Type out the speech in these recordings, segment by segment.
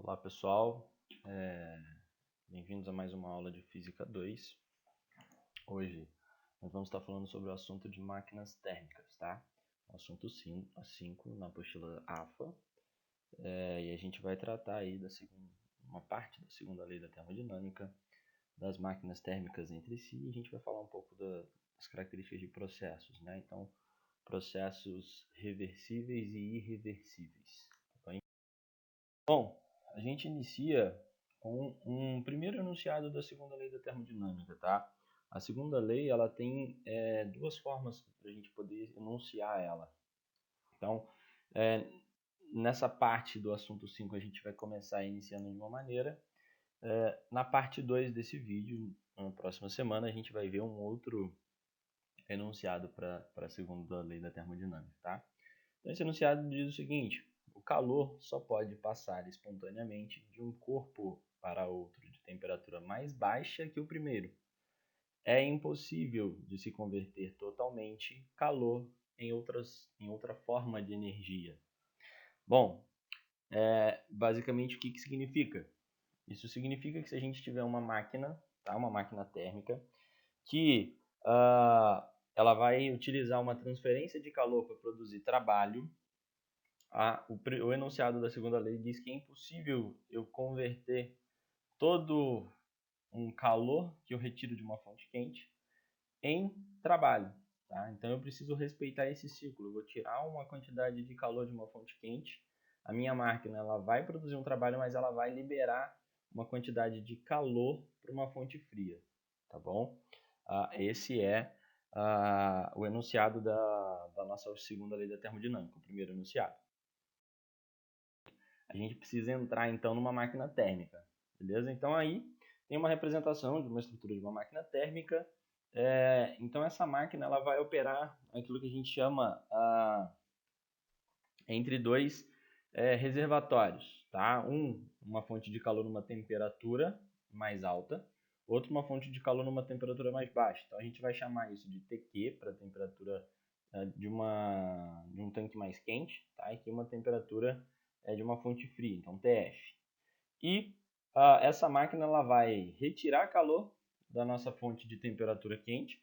Olá pessoal, bem-vindos a mais uma aula de Física 2. Hoje nós vamos estar falando sobre o assunto de máquinas térmicas, tá? O assunto 5 na apostila AFA, e a gente vai tratar aí uma parte da segunda lei da termodinâmica, das máquinas térmicas entre si, e a gente vai falar um pouco das características de processos, né? Então, processos reversíveis e irreversíveis, tá bem? Bom, a gente inicia com um primeiro enunciado da segunda lei da termodinâmica, tá? A segunda lei ela tem duas formas para a gente poder enunciar ela. Então, nessa parte do assunto 5 a gente vai começar iniciando de uma maneira. Na parte 2 desse vídeo, na próxima semana, a gente vai ver um outro enunciado para a segunda lei da termodinâmica, tá? Então, esse enunciado diz o seguinte: o calor só pode passar espontaneamente de um corpo para outro de temperatura mais baixa que o primeiro. É impossível de se converter totalmente calor em outra forma de energia. Bom, basicamente o que significa? Isso significa que se a gente tiver uma máquina, tá? Uma máquina térmica, que ela vai utilizar uma transferência de calor para produzir trabalho. O enunciado da segunda lei diz que é impossível eu converter todo um calor que eu retiro de uma fonte quente em trabalho. Tá? Então eu preciso respeitar esse ciclo. Eu vou tirar uma quantidade de calor de uma fonte quente. A minha máquina ela vai produzir um trabalho, mas ela vai liberar uma quantidade de calor para uma fonte fria. Tá bom? Esse é o enunciado da nossa segunda lei da termodinâmica, o primeiro enunciado. A gente precisa entrar então numa máquina térmica, beleza? Então aí tem uma representação de uma estrutura de uma máquina térmica. Então essa máquina ela vai operar aquilo que a gente chama entre dois reservatórios, tá? Uma fonte de calor numa temperatura mais alta, outro uma fonte de calor numa temperatura mais baixa. Então a gente vai chamar isso de TQ para a temperatura de um tanque mais quente, tá? E aqui uma temperatura de uma fonte fria, então TF. E essa máquina ela vai retirar calor da nossa fonte de temperatura quente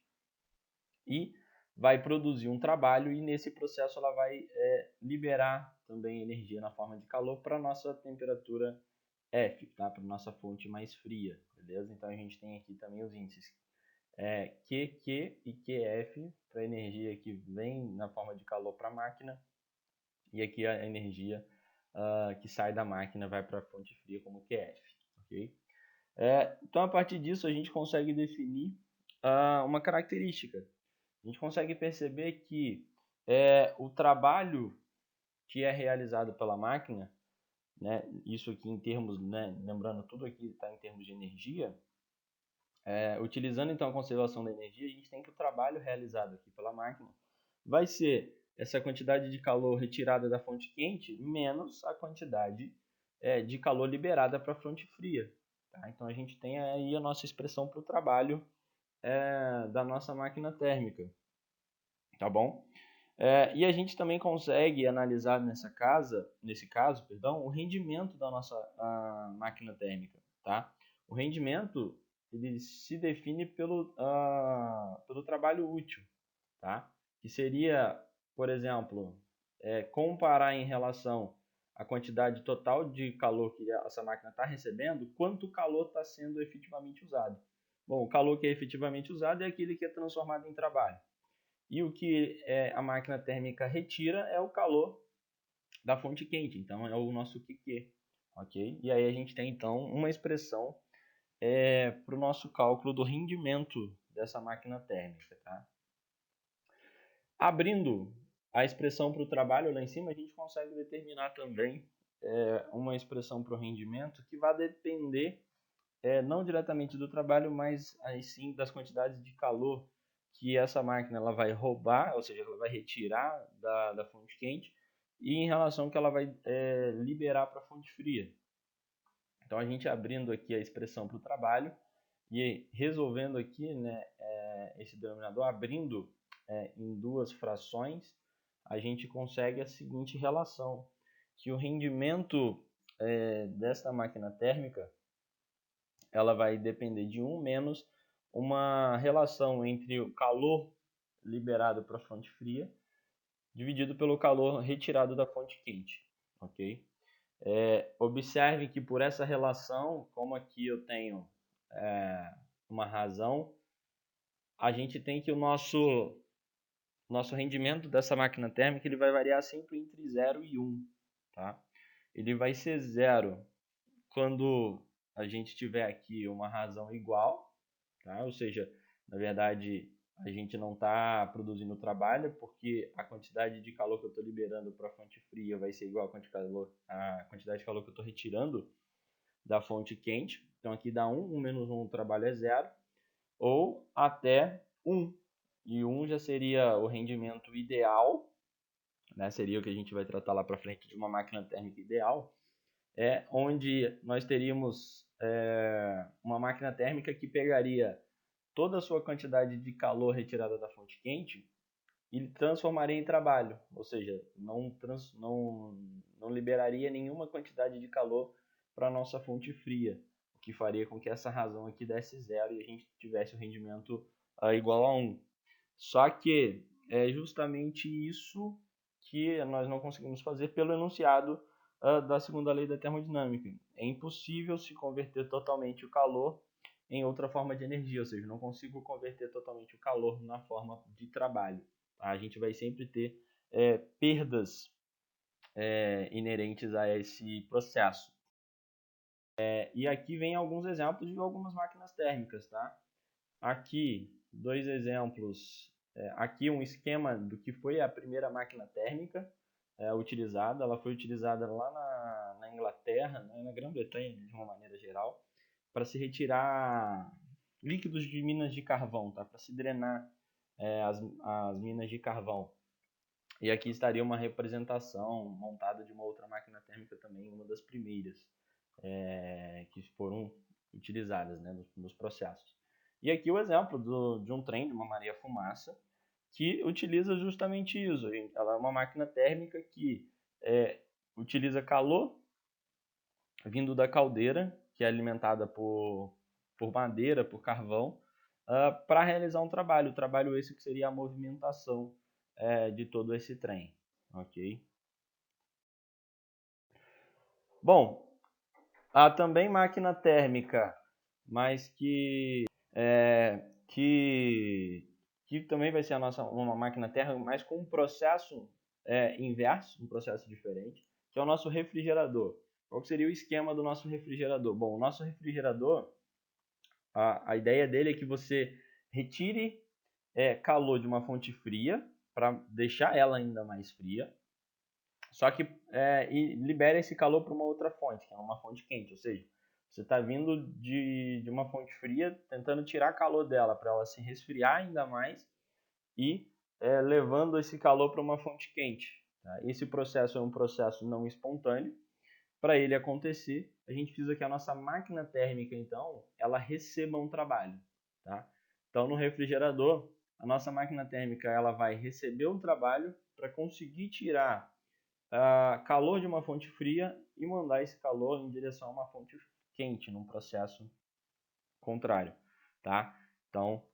e vai produzir um trabalho, e nesse processo ela vai liberar também energia na forma de calor para a nossa temperatura F, tá? Para a nossa fonte mais fria, beleza? Então a gente tem aqui também os índices QQ e QF para a energia que vem na forma de calor para a máquina, e aqui a energia que sai da máquina vai para a fonte fria como QF, ok? Então a partir disso a gente consegue definir uma característica. A gente consegue perceber que o trabalho que é realizado pela máquina, né, isso aqui em termos, né, lembrando tudo aqui está em termos de energia, utilizando então a conservação da energia, a gente tem que o trabalho realizado aqui pela máquina vai ser essa quantidade de calor retirada da fonte quente menos a quantidade de calor liberada para a fonte fria. Tá? Então a gente tem aí a nossa expressão para o trabalho da nossa máquina térmica. Tá bom? E a gente também consegue analisar nesse caso, o rendimento da nossa máquina térmica. Tá? O rendimento ele se define pelo trabalho útil, tá? Que seria, por exemplo, comparar em relação à quantidade total de calor que essa máquina está recebendo, quanto calor está sendo efetivamente usado. Bom, o calor que é efetivamente usado é aquele que é transformado em trabalho. E o que a máquina térmica retira é o calor da fonte quente, então é o nosso QQ, ok? E aí a gente tem então uma expressão para o nosso cálculo do rendimento dessa máquina térmica, tá? Abrindo a expressão para o trabalho lá em cima, a gente consegue determinar também uma expressão para o rendimento que vai depender não diretamente do trabalho, mas aí sim das quantidades de calor que essa máquina ela vai roubar, ou seja, ela vai retirar da fonte quente, e em relação ao que ela vai liberar para a fonte fria. Então a gente abrindo aqui a expressão para o trabalho e resolvendo aqui, né, esse denominador, abrindo em duas frações, a gente consegue a seguinte relação, que o rendimento desta máquina térmica, ela vai depender de 1 menos uma relação entre o calor liberado para a fonte fria dividido pelo calor retirado da fonte quente, ok? Observe que por essa relação, como aqui eu tenho uma razão, a gente tem que o nosso rendimento dessa máquina térmica ele vai variar sempre entre 0 e 1. Tá? Ele vai ser 0 quando a gente tiver aqui uma razão igual, tá? Ou seja, na verdade, a gente não está produzindo trabalho, porque a quantidade de calor que eu estou liberando para a fonte fria vai ser igual à quantidade de calor que eu estou retirando da fonte quente. Então aqui dá 1, 1 menos 1, o trabalho é 0, ou até 1. E 1 já seria o rendimento ideal, né? Seria o que a gente vai tratar lá para frente de uma máquina térmica ideal, onde nós teríamos uma máquina térmica que pegaria toda a sua quantidade de calor retirada da fonte quente e transformaria em trabalho, ou seja, não liberaria nenhuma quantidade de calor para a nossa fonte fria, o que faria com que essa razão aqui desse 0 e a gente tivesse o rendimento igual a 1. Só que é justamente isso que nós não conseguimos fazer pelo enunciado da segunda lei da termodinâmica. É impossível se converter totalmente o calor em outra forma de energia, ou seja, não consigo converter totalmente o calor na forma de trabalho. Tá? A gente vai sempre ter perdas inerentes a esse processo. E aqui vem alguns exemplos de algumas máquinas térmicas. Tá? Aqui, 2 exemplos. Aqui um esquema do que foi a primeira máquina térmica utilizada. Ela foi utilizada lá na Inglaterra, né, na Grã-Bretanha de uma maneira geral, para se retirar líquidos de minas de carvão, tá? Para se drenar as minas de carvão. E aqui estaria uma representação montada de uma outra máquina térmica também, uma das primeiras que foram utilizadas, né, nos processos. E aqui o exemplo de um trem, de uma Maria-Fumaça, que utiliza justamente isso. Ela é uma máquina térmica que utiliza calor vindo da caldeira, que é alimentada por madeira, por carvão, para realizar um trabalho. O trabalho esse que seria a movimentação de todo esse trem. Ok? Bom, há também máquina térmica, mas que também vai ser uma máquina térmica, mas com um processo inverso, um processo diferente, que é o nosso refrigerador. Qual seria o esquema do nosso refrigerador? Bom, o nosso refrigerador, a ideia dele é que você retire calor de uma fonte fria para deixar ela ainda mais fria, só que e libera esse calor para uma outra fonte, que é uma fonte quente, ou seja, você está vindo de uma fonte fria, tentando tirar calor dela para ela se resfriar ainda mais e levando esse calor para uma fonte quente. Tá? Esse processo é um processo não espontâneo. Para ele acontecer, a gente precisa que a nossa máquina térmica, então, ela receba um trabalho. Tá? Então, no refrigerador, a nossa máquina térmica ela vai receber um trabalho para conseguir tirar calor de uma fonte fria e mandar esse calor em direção a uma fonte quente, num processo contrário. Tá? Então,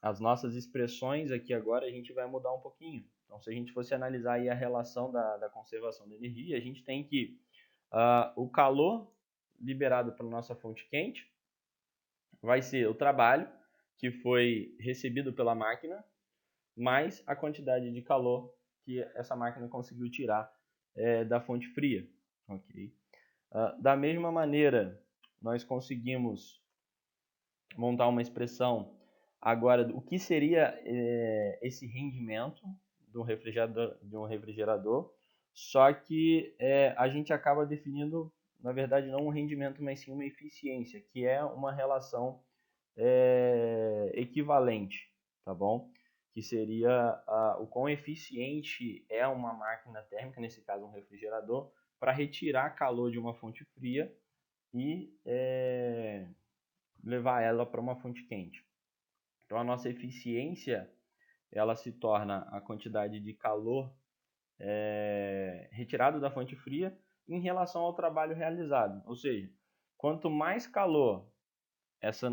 as nossas expressões aqui agora a gente vai mudar um pouquinho. Então, se a gente fosse analisar aí a relação da conservação da energia, a gente tem que o calor liberado para a nossa fonte quente vai ser o trabalho que foi recebido pela máquina, mais a quantidade de calor que essa máquina conseguiu tirar da fonte fria. Okay? Da mesma maneira, nós conseguimos montar uma expressão agora, o que seria esse rendimento de um refrigerador, só que a gente acaba definindo, na verdade, não um rendimento, mas sim uma eficiência, que é uma relação equivalente, tá bom? Que seria o quão eficiente é uma máquina térmica, nesse caso um refrigerador, para retirar calor de uma fonte fria e levar ela para uma fonte quente. Então a nossa eficiência ela se torna a quantidade de calor retirado da fonte fria em relação ao trabalho realizado. Ou seja, quanto mais calor esse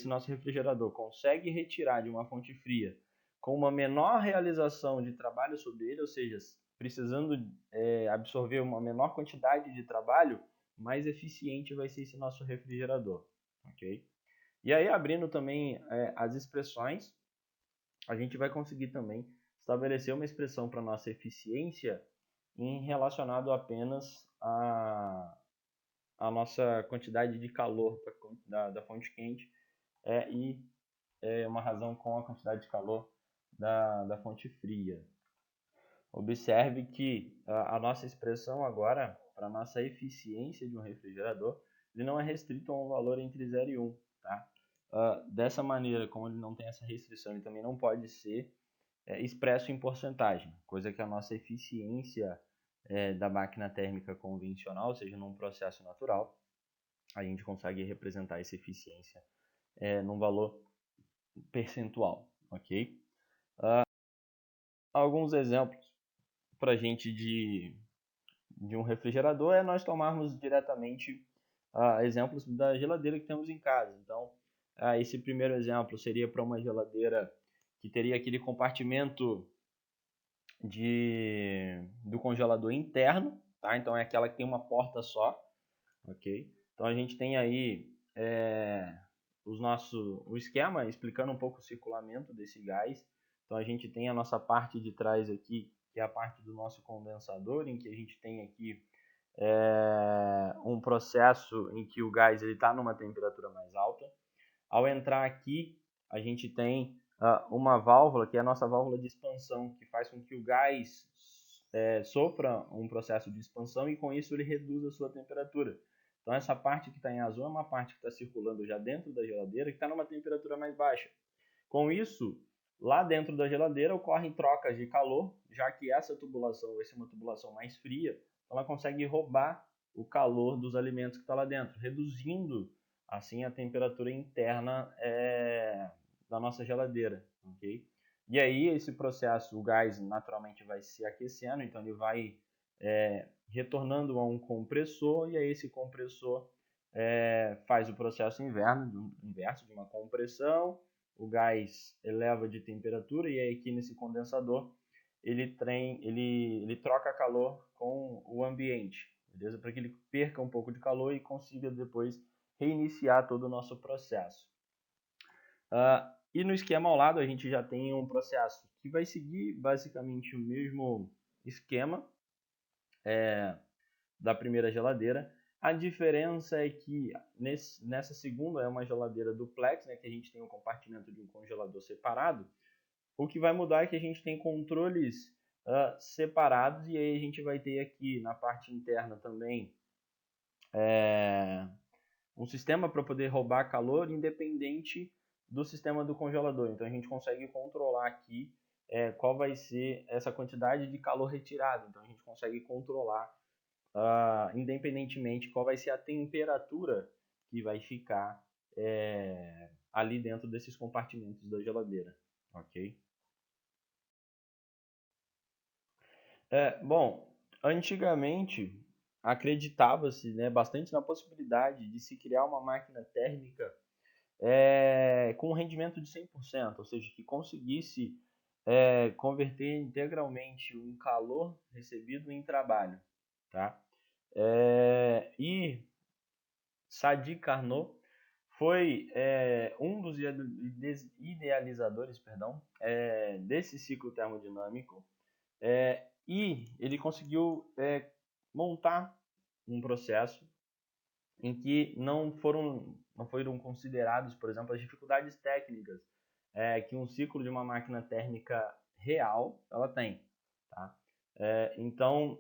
nosso refrigerador consegue retirar de uma fonte fria com uma menor realização de trabalho sobre ele, ou seja, precisando absorver uma menor quantidade de trabalho, mais eficiente vai ser esse nosso refrigerador, ok? E aí, abrindo também as expressões, a gente vai conseguir também estabelecer uma expressão para nossa eficiência em relacionado apenas a nossa quantidade de calor da fonte quente e uma razão com a quantidade de calor da fonte fria. Observe que a nossa expressão agora, para a nossa eficiência de um refrigerador, ele não é restrito a um valor entre 0 e 1. Tá? Dessa maneira, como ele não tem essa restrição, ele também não pode ser expresso em porcentagem, coisa que a nossa eficiência da máquina térmica convencional, ou seja, num processo natural, a gente consegue representar essa eficiência num valor percentual, ok? Alguns exemplos para a gente de um refrigerador é nós tomarmos diretamente exemplos da geladeira que temos em casa. Então, esse primeiro exemplo seria para uma geladeira que teria aquele compartimento do congelador interno, tá? Então é aquela que tem uma porta só, ok? Então a gente tem aí o esquema explicando um pouco o circulamento desse gás. Então a gente tem a nossa parte de trás aqui, que é a parte do nosso condensador, em que a gente tem aqui um processo em que o gás está numa temperatura mais alta. Ao entrar aqui, a gente tem uma válvula, que é a nossa válvula de expansão, que faz com que o gás sofra um processo de expansão e com isso ele reduz a sua temperatura. Então essa parte que está em azul é uma parte que está circulando já dentro da geladeira, que está numa temperatura mais baixa. Com isso, lá dentro da geladeira ocorrem trocas de calor, já que essa tubulação vai ser uma tubulação mais fria, ela consegue roubar o calor dos alimentos que está lá dentro, reduzindo assim a temperatura interna da nossa geladeira, ok? E aí esse processo, o gás naturalmente vai se aquecendo, então ele vai retornando a um compressor, e aí esse compressor faz o processo inverso de uma compressão, o gás eleva de temperatura, e aí aqui nesse condensador ele troca calor com o ambiente, beleza? Para que ele perca um pouco de calor e consiga depois reiniciar todo o nosso processo. E no esquema ao lado a gente já tem um processo que vai seguir basicamente o mesmo esquema da primeira geladeira. A diferença é que nessa segunda é uma geladeira duplex, né, que a gente tem um compartimento de um congelador separado. O que vai mudar é que a gente tem controles separados, e aí a gente vai ter aqui na parte interna também um sistema para poder roubar calor independente do sistema do congelador. Então a gente consegue controlar aqui qual vai ser essa quantidade de calor retirado. Então a gente consegue controlar independentemente qual vai ser a temperatura que vai ficar ali dentro desses compartimentos da geladeira, ok? Bom, antigamente acreditava-se, né, bastante na possibilidade de se criar uma máquina térmica com um rendimento de 100%, ou seja, que conseguisse converter integralmente um calor recebido em trabalho, tá? E Sadi Carnot foi um dos idealizadores, desse ciclo termodinâmico, e ele conseguiu montar um processo em que não foram considerados, por exemplo, as dificuldades técnicas que um ciclo de uma máquina térmica real ela tem, tá? Então,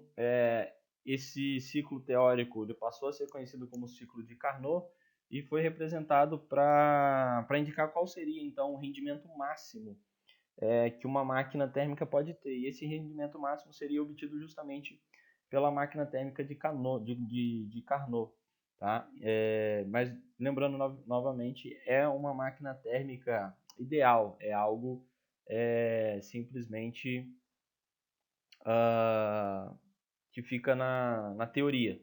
esse ciclo teórico ele passou a ser conhecido como ciclo de Carnot e foi representado para indicar qual seria, então, o rendimento máximo que uma máquina térmica pode ter. E esse rendimento máximo seria obtido justamente pela máquina térmica de Carnot. Tá? Mas lembrando novamente, é uma máquina térmica ideal, é algo simplesmente que fica na teoria,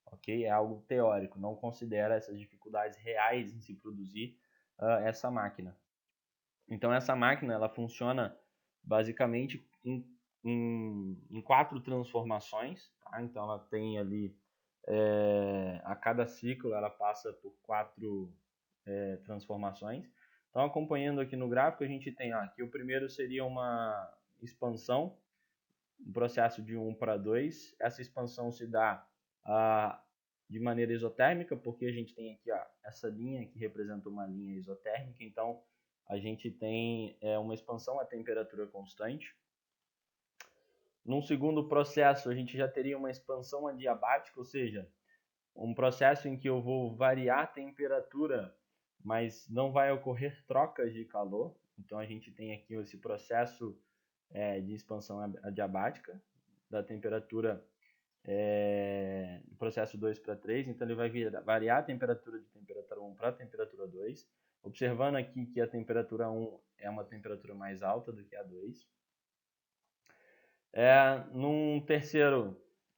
ok? É algo teórico, não considera essas dificuldades reais em se produzir essa máquina. Então essa máquina ela funciona basicamente em 4 transformações, tá? Então ela tem ali a cada ciclo ela passa por 4 transformações. Então acompanhando aqui no gráfico a gente tem que o primeiro seria uma expansão, um processo de 1 para 2. Essa expansão se dá de maneira isotérmica, porque a gente tem aqui essa linha que representa uma linha isotérmica, então a gente tem uma expansão a temperatura constante. Num segundo processo, a gente já teria uma expansão adiabática, ou seja, um processo em que eu vou variar a temperatura, mas não vai ocorrer trocas de calor. Então a gente tem aqui esse processo de expansão adiabática da temperatura do processo 2 para 3, então ele vai variar a temperatura de temperatura 1 para a temperatura 2, observando aqui que a temperatura 1 é uma temperatura mais alta do que a 2.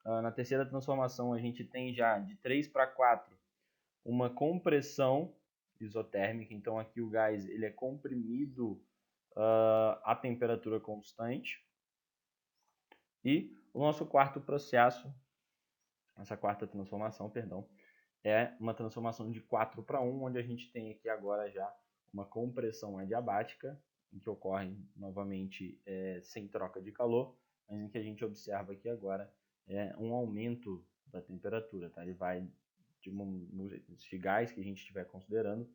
Na terceira transformação, a gente tem já de 3 para 4 uma compressão isotérmica, então aqui o gás ele é comprimido a temperatura constante. E o nosso quarto processo, essa quarta transformação, é uma transformação de 4 para 1, onde a gente tem aqui agora já uma compressão adiabática, em que ocorre novamente sem troca de calor, mas em que a gente observa aqui agora um aumento da temperatura, tá? Ele vai esse gás que a gente estiver considerando,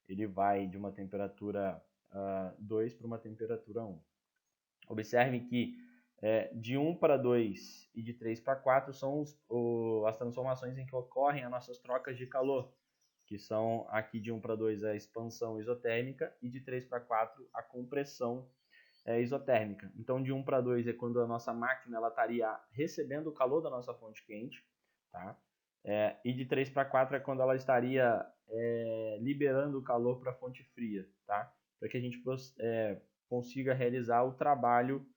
ele vai de uma temperatura 2 para uma temperatura 1. Observe que de 1 para 2 e de 3 para 4 são as transformações em que ocorrem as nossas trocas de calor, que são aqui de 1 para 2 a expansão isotérmica e de 3 para 4 a compressão isotérmica. Então de 1 para 2 é quando a nossa máquina ela estaria recebendo o calor da nossa fonte quente, tá? E de 3 para 4 é quando ela estaria liberando o calor para a fonte fria, tá? Para que a gente consiga realizar o trabalho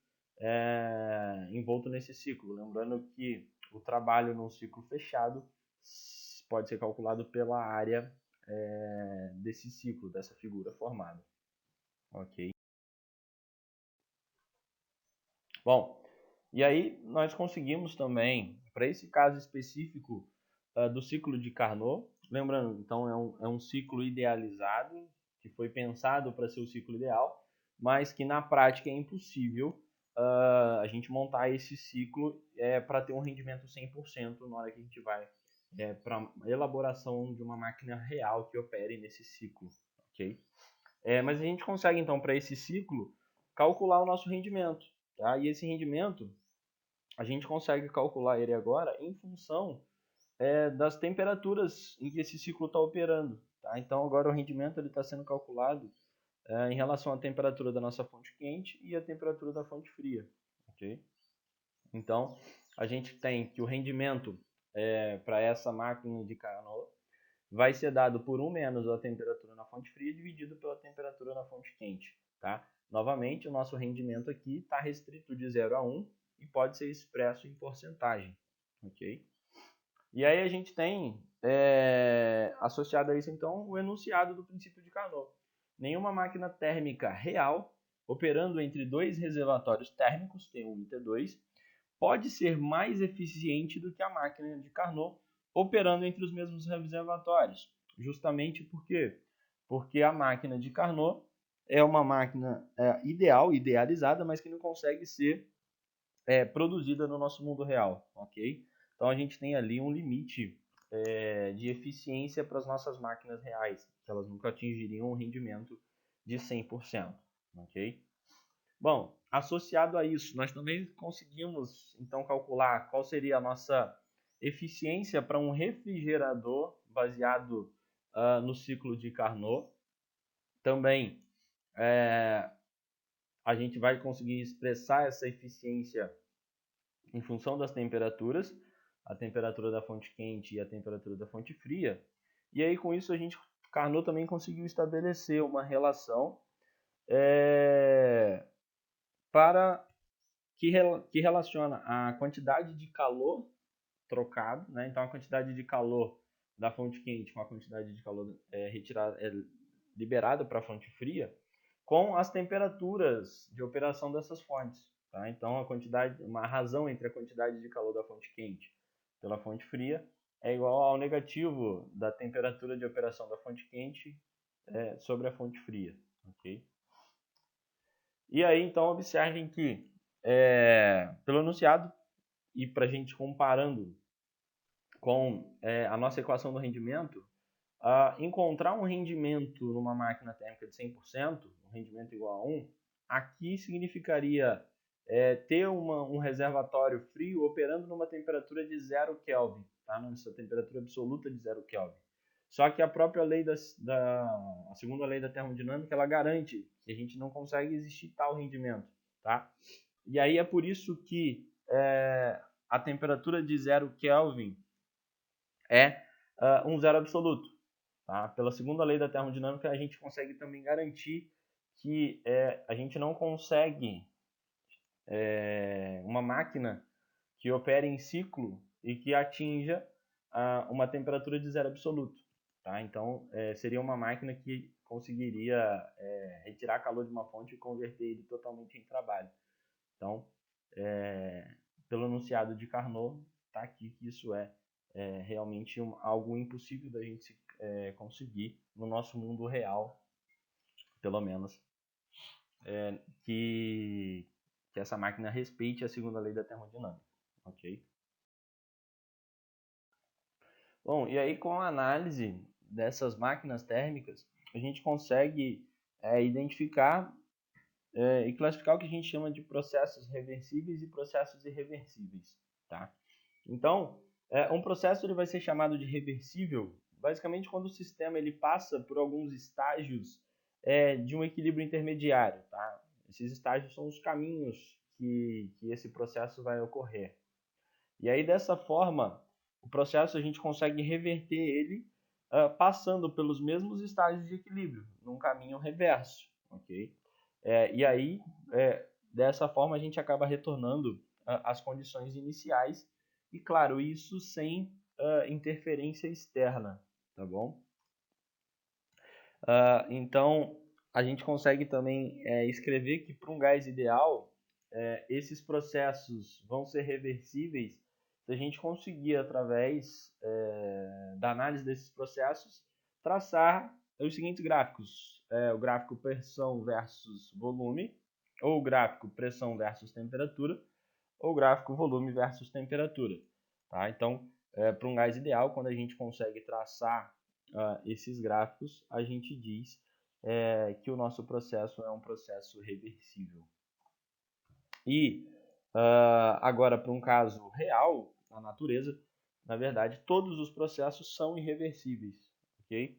envolto nesse ciclo. Lembrando que o trabalho num ciclo fechado pode ser calculado pela área desse ciclo, dessa figura formada. Ok? Bom, e aí nós conseguimos também, para esse caso específico do ciclo de Carnot, lembrando, então é um ciclo idealizado, que foi pensado para ser o ciclo ideal, mas que na prática é impossível a gente montar esse ciclo para ter um rendimento 100% na hora que a gente vai para a elaboração de uma máquina real que opere nesse ciclo, ok? Mas a gente consegue, então, para esse ciclo, calcular o nosso rendimento, tá? E esse rendimento, a gente consegue calcular ele agora em função das temperaturas em que esse ciclo está operando, tá? Então, agora o rendimento está sendo calculado em relação à temperatura da nossa fonte quente e à temperatura da fonte fria, ok? Então, a gente tem que o rendimento para essa máquina de Carnot vai ser dado por 1 menos a temperatura na fonte fria dividido pela temperatura na fonte quente, tá? Novamente, o nosso rendimento aqui está restrito de 0 a 1 e pode ser expresso em porcentagem, ok? E aí a gente tem, associado a isso, então, o enunciado do princípio de Carnot. Nenhuma máquina térmica real, operando entre dois reservatórios térmicos, T1 e T2, pode ser mais eficiente do que a máquina de Carnot, operando entre os mesmos reservatórios. Justamente porque a máquina de Carnot é uma máquina idealizada, mas que não consegue ser produzida no nosso mundo real, ok? Então a gente tem ali um limite de eficiência para as nossas máquinas reais, que elas nunca atingiriam um rendimento de 100%, ok? Bom, associado a isso, nós também conseguimos então calcular qual seria a nossa eficiência para um refrigerador baseado no ciclo de Carnot. Também a gente vai conseguir expressar essa eficiência em função das temperaturas, a temperatura da fonte quente e a temperatura da fonte fria. E aí com isso Carnot também conseguiu estabelecer uma relação para que relaciona a quantidade de calor trocado, né? Então a quantidade de calor da fonte quente com a quantidade de calor liberada para a fonte fria, com as temperaturas de operação dessas fontes. Tá? Então uma razão entre a quantidade de calor da fonte quente pela fonte fria é igual ao negativo da temperatura de operação da fonte quente sobre a fonte fria. Okay? E aí, então, observem que, pelo enunciado, e para a gente comparando com a nossa equação do rendimento, encontrar um rendimento numa máquina térmica de 100%, um rendimento igual a 1, aqui significaria ter um reservatório frio operando numa temperatura de 0 Kelvin, tá? Nessa temperatura absoluta de 0 Kelvin. Só que a própria lei a segunda lei da termodinâmica, ela garante que a gente não consegue existir tal rendimento, tá? E aí é por isso que a temperatura de 0 Kelvin é um zero absoluto. Tá? Pela segunda lei da termodinâmica, a gente consegue também garantir que a gente não consegue uma máquina que opere em ciclo e que atinja uma temperatura de zero absoluto. Tá? Então, seria uma máquina que conseguiria retirar calor de uma fonte e converter ele totalmente em trabalho. Então, pelo enunciado de Carnot, está aqui que isso é realmente algo impossível da gente conseguir no nosso mundo real, pelo menos, que essa máquina respeite a segunda lei da termodinâmica. Ok? Bom, e aí com a análise dessas máquinas térmicas, a gente consegue identificar e classificar o que a gente chama de processos reversíveis e processos irreversíveis. Tá? Então, um processo ele vai ser chamado de reversível basicamente quando o sistema ele passa por alguns estágios de um equilíbrio intermediário. Tá? Esses estágios são os caminhos que esse processo vai ocorrer. E aí, dessa forma, o processo a gente consegue reverter ele passando pelos mesmos estágios de equilíbrio, num caminho reverso. Okay? E aí, dessa forma, a gente acaba retornando às condições iniciais e, claro, isso sem interferência externa, tá bom? Então, a gente consegue também escrever que para um gás ideal, esses processos vão ser reversíveis se a gente conseguir, através da análise desses processos, traçar os seguintes gráficos. O gráfico pressão versus volume, ou o gráfico pressão versus temperatura, ou o gráfico volume versus temperatura. Tá? Então, para um gás ideal, quando a gente consegue traçar esses gráficos, a gente diz que o nosso processo é um processo reversível. E agora, para um caso real, na natureza, na verdade, todos os processos são irreversíveis. Okay?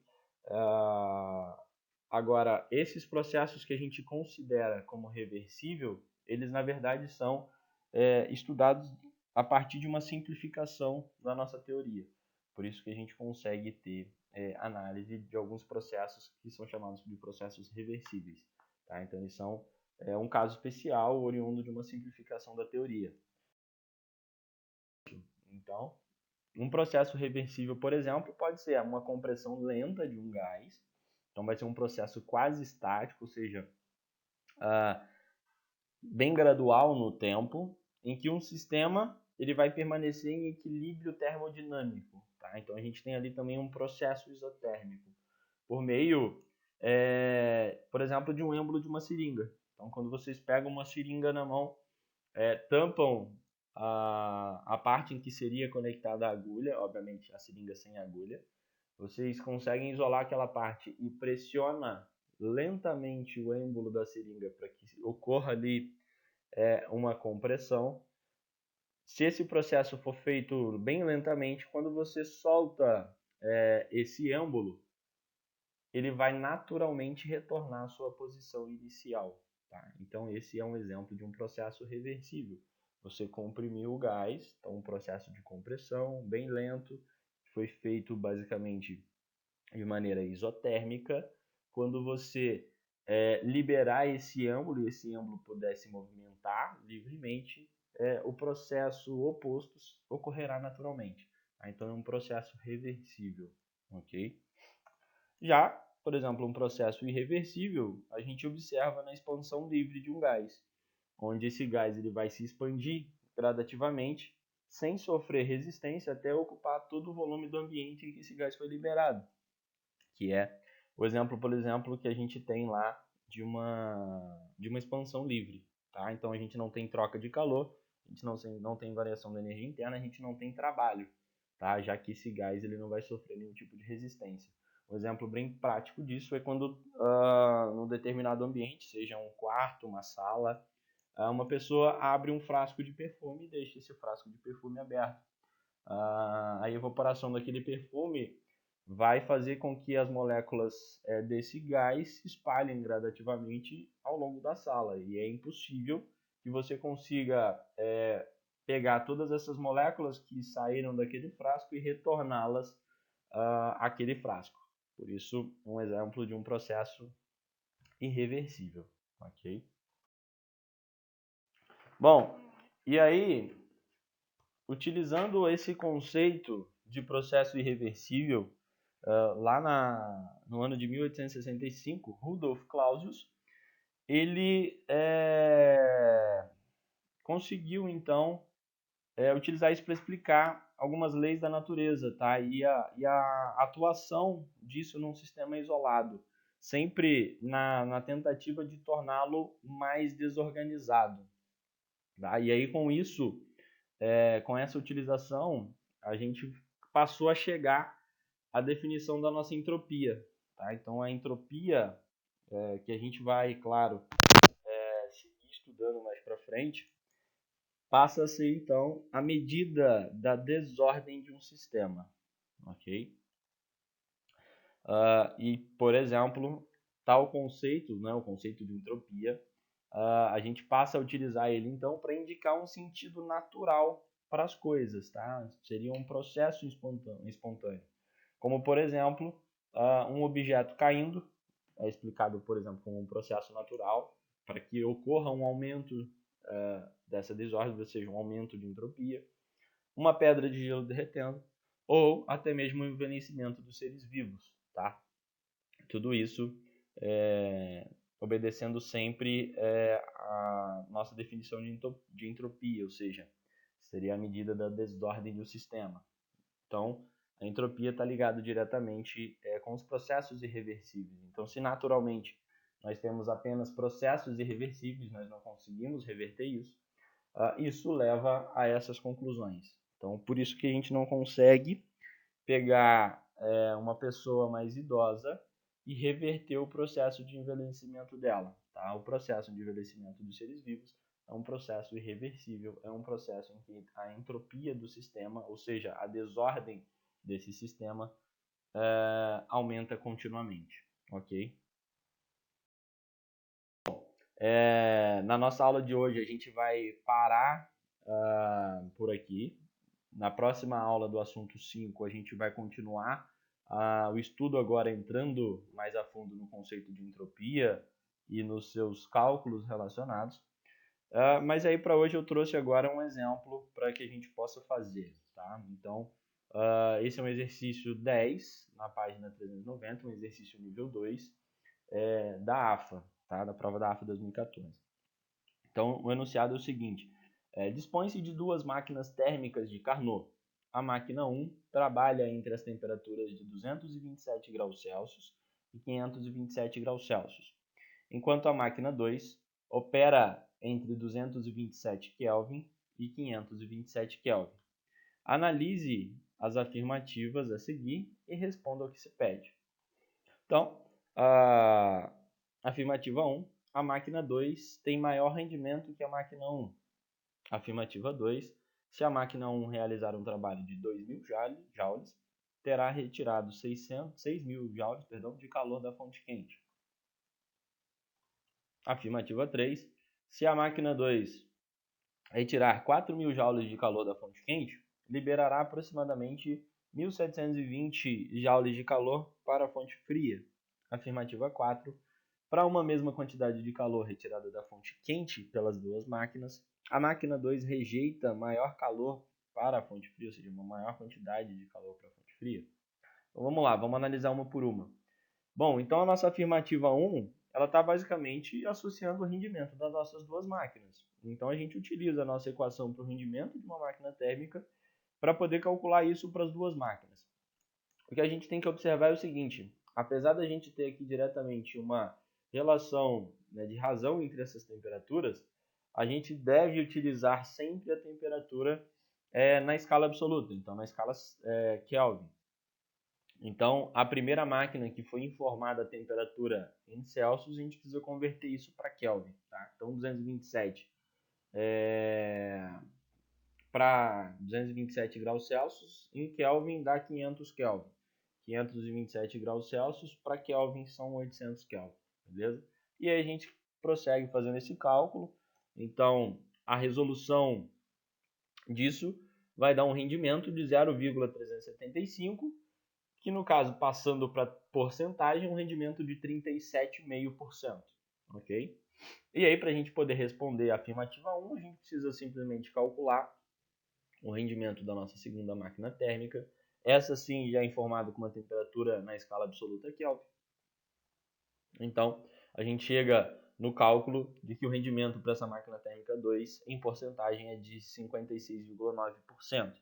Agora, esses processos que a gente considera como reversível, eles na verdade são estudados a partir de uma simplificação da nossa teoria. Por isso que a gente consegue ter análise de alguns processos que são chamados de processos reversíveis. Tá? Então, eles são um caso especial oriundo de uma simplificação da teoria. Então, um processo reversível, por exemplo, pode ser uma compressão lenta de um gás. Então, vai ser um processo quase estático, ou seja, bem gradual no tempo, em que um sistema ele vai permanecer em equilíbrio termodinâmico. Tá? Então, a gente tem ali também um processo isotérmico, por meio, por exemplo, de um êmbolo de uma seringa. Então, quando vocês pegam uma seringa na mão, tampam a parte em que seria conectada a agulha, obviamente a seringa sem agulha, vocês conseguem isolar aquela parte e pressiona lentamente o êmbolo da seringa para que ocorra ali uma compressão. Se esse processo for feito bem lentamente, quando você solta esse êmbolo, ele vai naturalmente retornar à sua posição inicial. Tá? Então, esse é um exemplo de um processo reversível. Você comprimiu o gás, então um processo de compressão bem lento, foi feito basicamente de maneira isotérmica. Quando você liberar esse âmbulo e esse âmbulo puder se movimentar livremente, o processo oposto ocorrerá naturalmente. Tá? Então é um processo reversível, ok? Já, por exemplo, um processo irreversível, a gente observa na expansão livre de um gás, onde esse gás ele vai se expandir gradativamente, sem sofrer resistência até ocupar todo o volume do ambiente em que esse gás foi liberado, que é o exemplo, por exemplo, que a gente tem lá de uma expansão livre. Tá? Então a gente não tem troca de calor, a gente não tem variação da energia interna, a gente não tem trabalho, tá? Já que esse gás ele não vai sofrer nenhum tipo de resistência. Um exemplo bem prático disso é quando, num determinado ambiente, seja um quarto, uma sala, uma pessoa abre um frasco de perfume e deixa esse frasco de perfume aberto. A evaporação daquele perfume vai fazer com que as moléculas desse gás se espalhem gradativamente ao longo da sala. E é impossível que você consiga pegar todas essas moléculas que saíram daquele frasco e retorná-las àquele frasco. Por isso, um exemplo de um processo irreversível. Ok? Bom, e aí, utilizando esse conceito de processo irreversível, no ano de 1865, Rudolf Clausius, ele conseguiu, então, utilizar isso para explicar algumas leis da natureza, tá? E a atuação disso num sistema isolado, sempre na tentativa de torná-lo mais desorganizado. Tá? E aí, com isso, com essa utilização, a gente passou a chegar à definição da nossa entropia. Tá? Então, a entropia, que a gente vai, claro, seguir estudando mais para frente, passa a ser, então, a medida da desordem de um sistema. Ok? E, por exemplo, tal conceito, né, o conceito de entropia, a gente passa a utilizar ele, então, para indicar um sentido natural para as coisas, tá? Seria um processo espontâneo. Como, por exemplo, um objeto caindo, é explicado, por exemplo, como um processo natural, para que ocorra um aumento dessa desordem, ou seja, um aumento de entropia, uma pedra de gelo derretendo, ou até mesmo o envelhecimento dos seres vivos, tá? Tudo isso obedecendo sempre a nossa definição de entropia, ou seja, seria a medida da desordem do sistema. Então, a entropia está ligada diretamente com os processos irreversíveis. Então, se naturalmente nós temos apenas processos irreversíveis, nós não conseguimos reverter isso, isso leva a essas conclusões. Então, por isso que a gente não consegue pegar uma pessoa mais idosa e reverter o processo de envelhecimento dela. Tá? O processo de envelhecimento dos seres vivos é um processo irreversível, é um processo em que a entropia do sistema, ou seja, a desordem desse sistema, aumenta continuamente. Ok? Na nossa aula de hoje a gente vai parar por aqui. Na próxima aula do assunto 5 a gente vai continuar o estudo agora entrando mais a fundo no conceito de entropia e nos seus cálculos relacionados. Mas aí para hoje eu trouxe agora um exemplo para que a gente possa fazer. Tá? Então, esse é um exercício 10 na página 390, um exercício nível 2 da AFA, tá? Da prova da AFA 2014. Então, o enunciado é o seguinte: dispõe-se de duas máquinas térmicas de Carnot. A máquina 1 trabalha entre as temperaturas de 227 graus Celsius e 527 graus Celsius, enquanto a máquina 2 opera entre 227 Kelvin e 527 Kelvin. Analise as afirmativas a seguir e responda ao que se pede. Então, a afirmativa 1, a máquina 2 tem maior rendimento que a máquina 1. Afirmativa 2, se a máquina 1 realizar um trabalho de 2.000 joules, terá retirado 6.000 joules de calor da fonte quente. Afirmativa 3, se a máquina 2 retirar 4.000 joules de calor da fonte quente, liberará aproximadamente 1.720 joules de calor para a fonte fria. Afirmativa 4, para uma mesma quantidade de calor retirada da fonte quente pelas duas máquinas, a máquina 2 rejeita maior calor para a fonte fria, ou seja, uma maior quantidade de calor para a fonte fria. Então vamos lá, vamos analisar uma por uma. Bom, então a nossa afirmativa 1, ela está basicamente associando o rendimento das nossas duas máquinas. Então a gente utiliza a nossa equação para o rendimento de uma máquina térmica para poder calcular isso para as duas máquinas. O que a gente tem que observar é o seguinte: apesar da gente ter aqui diretamente uma relação, né, de razão entre essas temperaturas, a gente deve utilizar sempre a temperatura na escala absoluta, então na escala Kelvin. Então, a primeira máquina que foi informada a temperatura em Celsius, a gente precisa converter isso para Kelvin. Tá? Então, 227 para 227 graus Celsius, em Kelvin dá 500 Kelvin. 527 graus Celsius para Kelvin são 800 Kelvin, beleza? E aí a gente prossegue fazendo esse cálculo. Então, a resolução disso vai dar um rendimento de 0,375, que no caso, passando para porcentagem, um rendimento de 37,5%, ok? E aí, para a gente poder responder a afirmativa 1, a gente precisa simplesmente calcular o rendimento da nossa segunda máquina térmica. Essa sim já é informada com uma temperatura na escala absoluta Kelvin. Então, a gente chega no cálculo de que o rendimento para essa máquina térmica 2 em porcentagem é de 56,9%.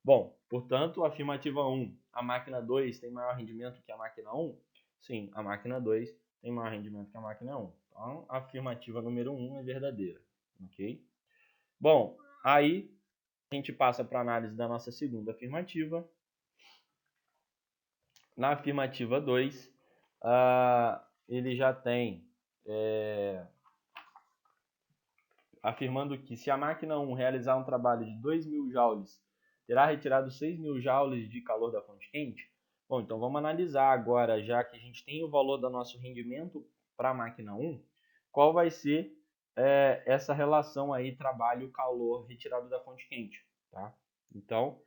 Bom, portanto, a afirmativa 1, a máquina 2 tem maior rendimento que a máquina 1? Sim, a máquina 2 tem maior rendimento que a máquina 1. Então, a afirmativa número 1 é verdadeira, ok? Bom, aí a gente passa para a análise da nossa segunda afirmativa. Na afirmativa 2, ele já tem afirmando que se a máquina 1 realizar um trabalho de 2.000 joules, terá retirado 6.000 joules de calor da fonte quente? Bom, então vamos analisar agora, já que a gente tem o valor do nosso rendimento para a máquina 1, qual vai ser essa relação aí trabalho-calor retirado da fonte quente, tá? Então,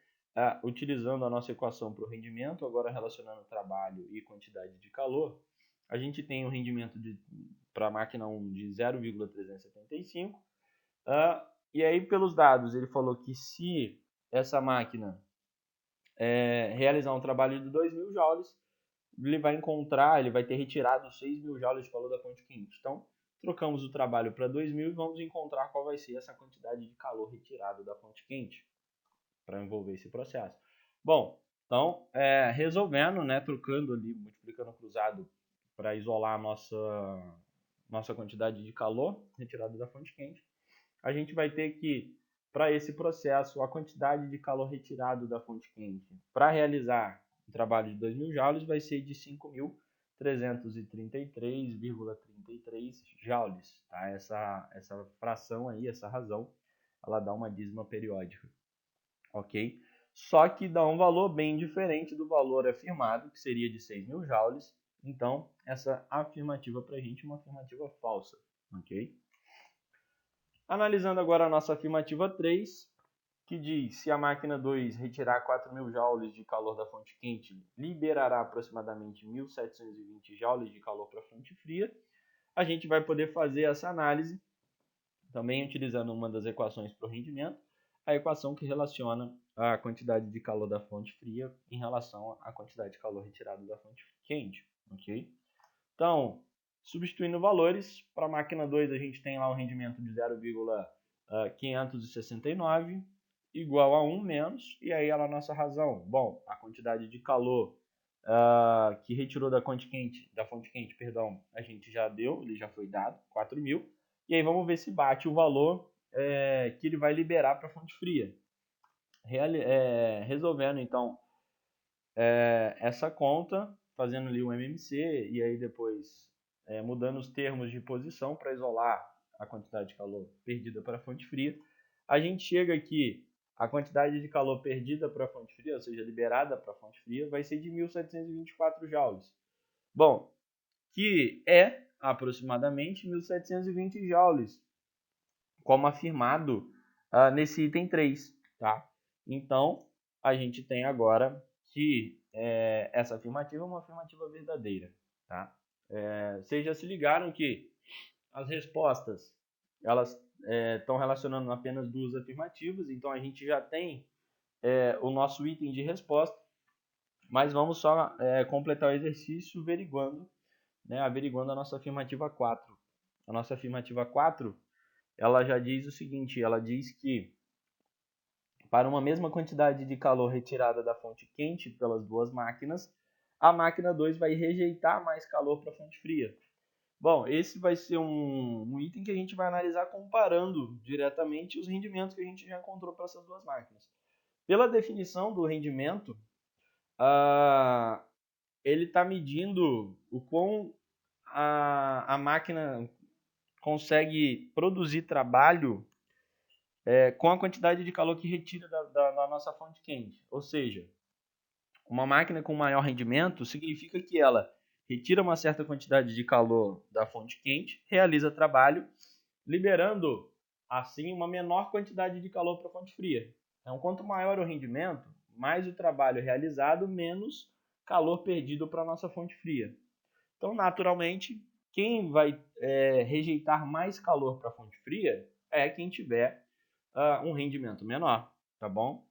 utilizando a nossa equação para o rendimento, agora relacionando trabalho e quantidade de calor, a gente tem um rendimento para a máquina 1 de 0,375. E aí, pelos dados, ele falou que se essa máquina realizar um trabalho de 2.000 joules, ele vai ter retirado 6.000 joules de calor da fonte quente. Então, trocamos o trabalho para 2.000 e vamos encontrar qual vai ser essa quantidade de calor retirado da fonte quente para envolver esse processo. Bom, então, resolvendo, né, trocando ali, multiplicando cruzado para isolar a nossa quantidade de calor retirado da fonte quente, a gente vai ter que, para esse processo, a quantidade de calor retirado da fonte quente para realizar o trabalho de 2.000 joules vai ser de 5.333,33 joules. Tá? Essa fração aí, essa razão, ela dá uma dízima periódica, ok? Só que dá um valor bem diferente do valor afirmado, que seria de 6.000 joules. Então, essa afirmativa para a gente é uma afirmativa falsa, ok? Analisando agora a nossa afirmativa 3, que diz: se a máquina 2 retirar 4.000 joules de calor da fonte quente, liberará aproximadamente 1.720 joules de calor para a fonte fria. A gente vai poder fazer essa análise também utilizando uma das equações para o rendimento, a equação que relaciona a quantidade de calor da fonte fria em relação à quantidade de calor retirado da fonte quente, ok? Então, substituindo valores, para a máquina 2 a gente tem lá um rendimento de 0,569 igual a 1 menos, e aí ela a nossa razão. Bom, a quantidade de calor que retirou da fonte quente, a gente já deu, ele já foi dado, 4.000. E aí vamos ver se bate o valor que ele vai liberar para a fonte fria. Resolvendo então essa conta, fazendo ali o MMC e aí depois mudando os termos de posição para isolar a quantidade de calor perdida para a fonte fria, a gente chega aqui, a quantidade de calor perdida para a fonte fria, ou seja, liberada para a fonte fria, vai ser de 1.724 joules. Bom, que é aproximadamente 1.720 joules, como afirmado nesse item 3, tá? Então, a gente tem agora que essa afirmativa é uma afirmativa verdadeira, tá? Vocês já se ligaram que as respostas elas estão relacionando apenas duas afirmativas, então a gente já tem o nosso item de resposta, mas vamos só completar o exercício averiguando a nossa afirmativa 4. A nossa afirmativa 4, ela já diz o seguinte, ela diz que para uma mesma quantidade de calor retirada da fonte quente pelas duas máquinas, a máquina 2 vai rejeitar mais calor para a fonte fria. Bom, esse vai ser um item que a gente vai analisar comparando diretamente os rendimentos que a gente já encontrou para essas duas máquinas. Pela definição do rendimento, ele está medindo o quão a máquina consegue produzir trabalho com a quantidade de calor que retira da nossa fonte quente. Ou seja, uma máquina com maior rendimento significa que ela retira uma certa quantidade de calor da fonte quente, realiza trabalho, liberando assim uma menor quantidade de calor para a fonte fria. Então, quanto maior o rendimento, mais o trabalho realizado, menos calor perdido para a nossa fonte fria. Então, naturalmente, quem vai rejeitar mais calor para a fonte fria é quem tiver um rendimento menor, tá bom?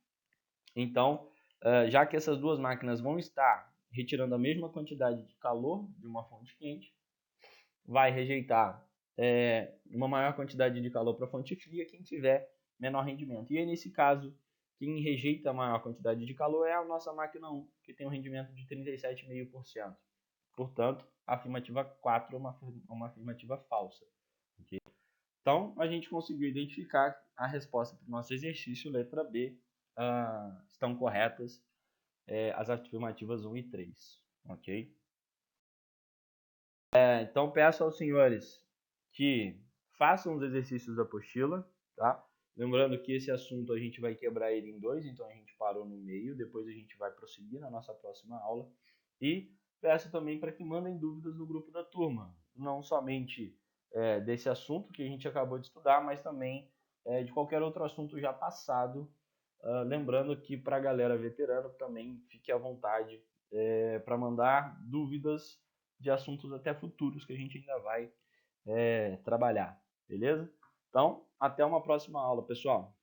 Então, já que essas duas máquinas vão estar retirando a mesma quantidade de calor de uma fonte quente, vai rejeitar uma maior quantidade de calor para a fonte fria quem tiver menor rendimento. E aí, nesse caso, quem rejeita a maior quantidade de calor é a nossa máquina 1, que tem um rendimento de 37,5%. Portanto, a afirmativa 4 é uma afirmativa falsa. Okay? Então, a gente conseguiu identificar a resposta para o nosso exercício, letra B, estão corretas as afirmativas 1 e 3. Ok? Então, peço aos senhores que façam os exercícios da apostila, tá? Lembrando que esse assunto a gente vai quebrar ele em dois, então a gente parou no meio, depois a gente vai prosseguir na nossa próxima aula. E peço também para que mandem dúvidas no grupo da turma, não somente desse assunto que a gente acabou de estudar, mas também de qualquer outro assunto já passado. Lembrando que para a galera veterana também fique à vontade para mandar dúvidas de assuntos até futuros que a gente ainda vai trabalhar, beleza? Então, até uma próxima aula, pessoal.